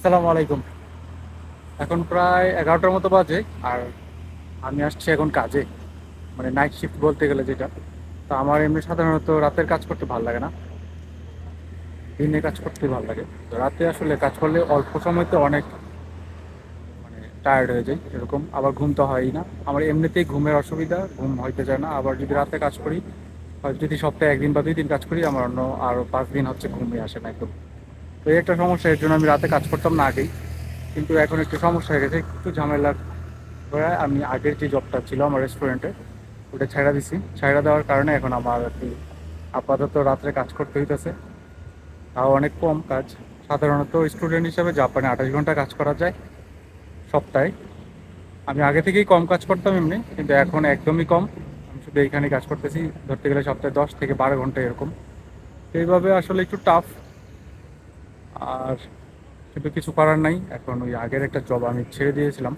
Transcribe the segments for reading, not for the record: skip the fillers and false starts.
আসসালামু আলাইকুম। এখন প্রায় 11টার মতো বাজে। আর আমি আসছি এখন কাজে, মানে নাইট শিফট বলতে গেলে যেটা। তো আমার এমনি সাধারণত রাতের কাজ করতে ভালো লাগে না, দিনে কাজ করতে ভালো লাগে। তো রাতে আসলে কাজ করলে অল্প সময়তে অনেক মানে টায়ার্ড হয়ে যায় এরকম, আবার ঘুম তো হয়ই না। আমার এমনিতেই ঘুমের অসুবিধা, ঘুম হইতে চায় না। আবার যদি রাতে কাজ করি, আর যদি সপ্তাহে 1 দিন বা 2 দিন কাজ করি, আমার অন্য আরও 5 দিন হচ্ছে ঘুমিয়ে আসে না একদম। তো এই একটা সমস্যা, এর জন্য আমি রাতে কাজ করতাম না আগেই। কিন্তু এখন একটু সমস্যা হয়ে গেছে, একটু ঝামেলার করে আমি আগের যে জবটা ছিল আমার রেস্টুরেন্টে, ওটা ছেড়ে দিছি। ছেড়ে দেওয়ার কারণে এখন আমার আর কি আপাতত রাত্রে কাজ করতে হইতেছে, তাও অনেক কম কাজ। সাধারণত স্টুডেন্ট হিসেবে জাপানে 28 ঘন্টা কাজ করা যায় সপ্তাহে। আমি আগে থেকেই কম কাজ করতাম এমনি, কিন্তু এখন একদমই কম। আমি শুধু এইখানে কাজ করতেছি, ধরতে গেলে সপ্তাহে 10 থেকে 12 ঘন্টা এরকম। তো এইভাবে আসলে একটু টাফ। আর কিন্তু কিছু করার নাই। এখন ওই আগের একটা জব আমি ছেড়ে দিয়েছিলাম,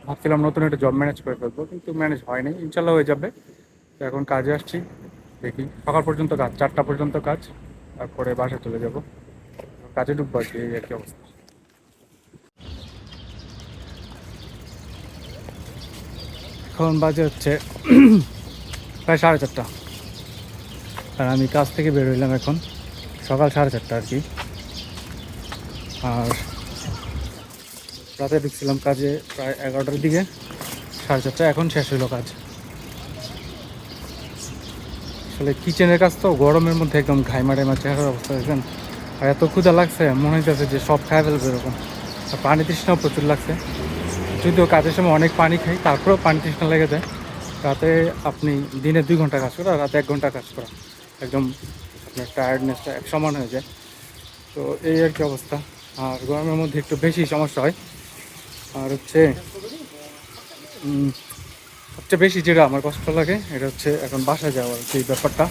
ভাবছিলাম নতুন একটা জব ম্যানেজ করে ফেলবো, কিন্তু ম্যানেজ হয়নি। ইনশাল্লাহ হয়ে যাবে। তো এখন কাজে আসছি, দেখি সকাল পর্যন্ত কাজ, 4টা পর্যন্ত কাজ, তারপরে বাসায় চলে যাব। কাজে ঢুকবো আর কি, এই আর কি অবস্থা। এখন বাজে হচ্ছে প্রায় 4:30। আর আমি কাজ থেকে বের হইলাম এখন সকাল 4:30 আর কি। আর রাতে ঢুকছিলাম কাজে প্রায় 11টার দিকে, 4:30 এখন শেষ হইলো কাজ। আসলে কিচেনের কাজ তো গরমের মধ্যে একদম ঘাইমা টাইমা চেহারার অবস্থা দেখছেন। আর এত ক্ষুধা লাগছে, মনে হইতেছে যে সব খাই ফেলবে এরকম। আর পানি তৃষ্ণাও প্রচুর লাগছে। যদিও কাজের সময় অনেক পানি খাই, তারপরেও পানি তৃষ্ণা লেগে যায়। রাতে আপনি দিনে 2 ঘন্টা কাজ করা, রাতে 1 ঘন্টা কাজ করা, একদম আপনার টায়ার্ডনেসটা এক সমান হয়ে যায়। তো এই আর কি অবস্থা। আর গরমের মধ্যে একটু বেশি সমস্যা হয়। আর হচ্ছে সবচেয়ে বেশি যেটা আমার কষ্ট লাগে, এটা হচ্ছে এখন বাসায় যাওয়ার যে ব্যাপারটা।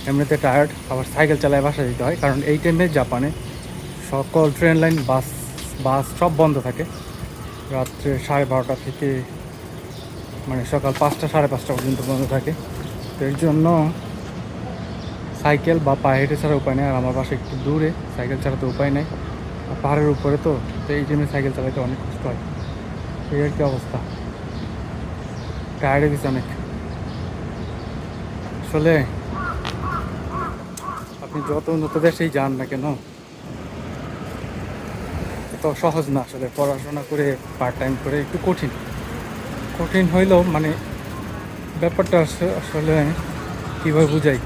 এমনিতে টায়ার্ড, আবার সাইকেল চালায় বাসায় যেতে হয়, কারণ এই টাইমে জাপানে সকল ট্রেন লাইন, বাস বাস সব বন্ধ থাকে। রাত্রে 12:30 থেকে মানে সকাল 5টা 5:30 পর্যন্ত বন্ধ থাকে। তো এর জন্য সাইকেল বা পায়ে হেঁটে ছাড়া উপায় নেই। আর আমার বাসা একটু দূরে, সাইকেল ছাড়া তো উপায় নেই। আর পাহাড়ের উপরে তো, তো এই টাইমে সাইকেল চালাতে অনেক কষ্ট হয়। এই আর কি অবস্থা, টায়ার্ড হয়ে গেছে অনেক। আসলে আপনি যত উন্নত দেশেই যান না কেন, তো সহজ না আসলে। পড়াশোনা করে পার্ট টাইম করে একটু কঠিন। কঠিন হইলেও মানে ব্যাপারটা আসলে কীভাবে বুঝাই,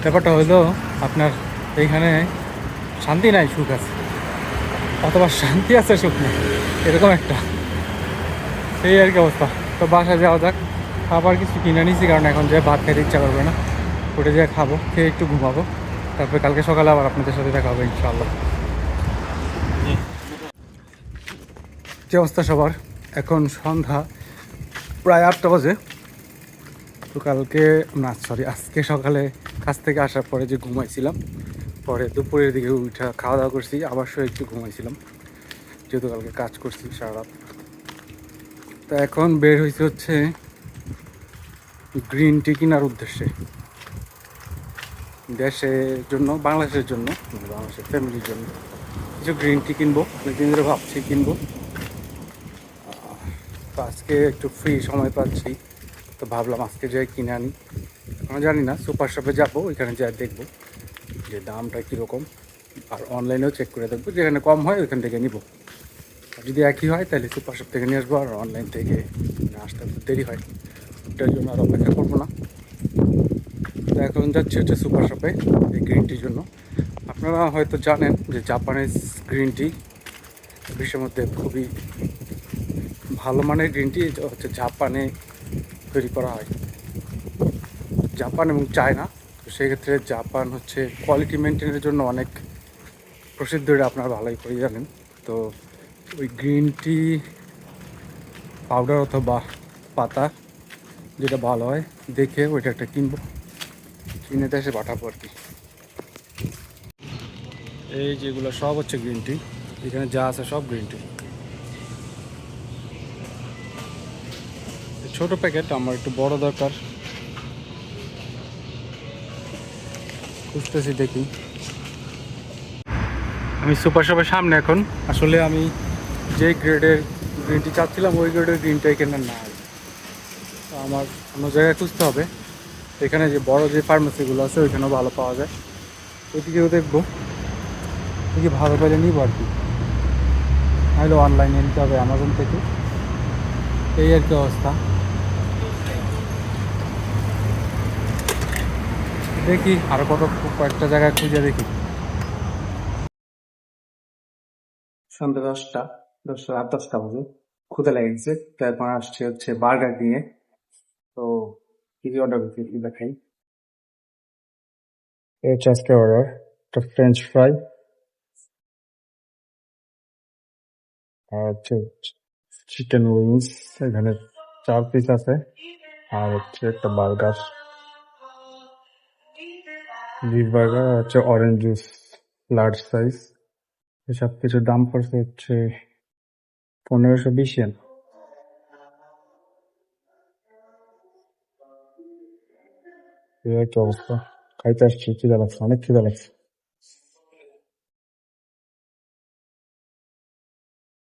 ব্যাপারটা হইলো আপনার এইখানে শান্তি নাই, সুখ আছে, অথবা শান্তি আছে সুখ নেই, এরকম একটা সেই আর কি অবস্থা। তো বাসায় যাওয়া যাক। খাবার কিছু কিনে নিয়েছি, কারণ এখন যে ভাত খেতে ইচ্ছা করবে না। উঠে যেয়ে খাবো, খেয়ে একটু ঘুমাবো, তারপরে কালকে সকালে আবার আপনাদের সাথে দেখা হবে ইনশাআল্লাহ। কি অবস্থা সবার? এখন সন্ধ্যা প্রায় 8টা বাজে। তো কালকে না, সরি, আজকে সকালে কাজ থেকে আসার পরে যে ঘুমাইছিলাম, পরে দুপুরের দিকে উঠা খাওয়া দাওয়া করছি, আবার শুয়ে একটু ঘুমাইছিলাম, যেহেতু কালকে কাজ করছি সারা রাত। তো এখন বের হয়েছে হচ্ছে গ্রিন টি কেনার উদ্দেশ্যে, দেশের জন্য, বাংলাদেশের জন্য, মানে বাংলাদেশের ফ্যামিলির জন্য কিছু গ্রিন টি কিনবো। অনেকদিন ধরে ভাবছি কিনবো। তো আজকে একটু ফ্রি সময় পাচ্ছি, তো ভাবলাম আজকে যাই কিনে আনি। আমি জানি না, সুপার শপে যাবো, ওইখানে যাই দেখবো যে দামটা কীরকম। আর অনলাইনেও চেক করে দেখবো, যেখানে কম হয় ওইখান থেকে নিব। আর যদি একই হয় তাহলে সুপার শপ থেকে নিয়ে আসবো। আর অনলাইন থেকে আসতে একটু দেরি হয়, ওটার জন্য আর অপেক্ষা করবো না। তো এখন যাচ্ছি হচ্ছে সুপার শপে এই গ্রিন টির জন্য। আপনারা হয়তো জানেন যে জাপানিজ গ্রিন টি বিশ্বের মধ্যে খুবই ভালো মানের গ্রিন টি হচ্ছে জাপানে তৈরি করা হয়, জাপান এবং চায়না। তো সেক্ষেত্রে জাপান হচ্ছে কোয়ালিটি মেনটেনের জন্য অনেক প্রসিদ্ধ, এটা আপনারা ভালোই করে জানেন। তো ওই গ্রিন টি পাউডার অথবা পাতা যেটা ভালো হয় দেখে ওইটা একটা কিনবো, কিনে দেশে পাঠাবো আর কি। এই যেগুলো সব হচ্ছে গ্রিন টি, এখানে যা আছে সব গ্রিন টি। ছোট প্যাকেট, আমার একটু বড় দরকার, খুঁজতেছি দেখি। আমি সুপার শপের সামনে এখন। আসলে আমি যে গ্রেডের গ্রিন টি চাচ্ছিলাম ওই গ্রেডের গ্রিনটা এখানে না, তো আমার অন্য জায়গায় খুঁজতে হবে। এখানে যে বড় যে ফার্মেসিগুলো আছে ওইখানেও ভালো পাওয়া যায়, ওইদিকেও দেখবো, দেখি ভালো পেলে নিবো আর কি, নাহলে অনলাইনে নিতে হবে অ্যামাজন থেকে। এই আর কি অবস্থা। দেখি আরো কয়েকটা জায়গায় খুঁজে দেখি। সন্ধ্যা 10টা, 10টা বাজে, ক্ষুদা লেগেছে, তারপর আসছে হচ্ছে বার্গার নিয়ে। তো কি কি অর্ডার করছি কি দেখাই। এই হচ্ছে আজকে অর্ডার, একটা ফ্রেঞ্চ ফ্রাই, আর হচ্ছে চিকেন উইংস, এখানে 4 পিস আছে, আর হচ্ছে একটা বার্গার, বিফ বার্গার, আর হচ্ছে অরেঞ্জ জুস লার্জ সাইজ। এসব কিছুর দাম পড়ছে হচ্ছে 1520 yen। এই আর কি অবস্থা, খাইতে আসছি, খিদা লাগছে, অনেক খিদা লাগছে।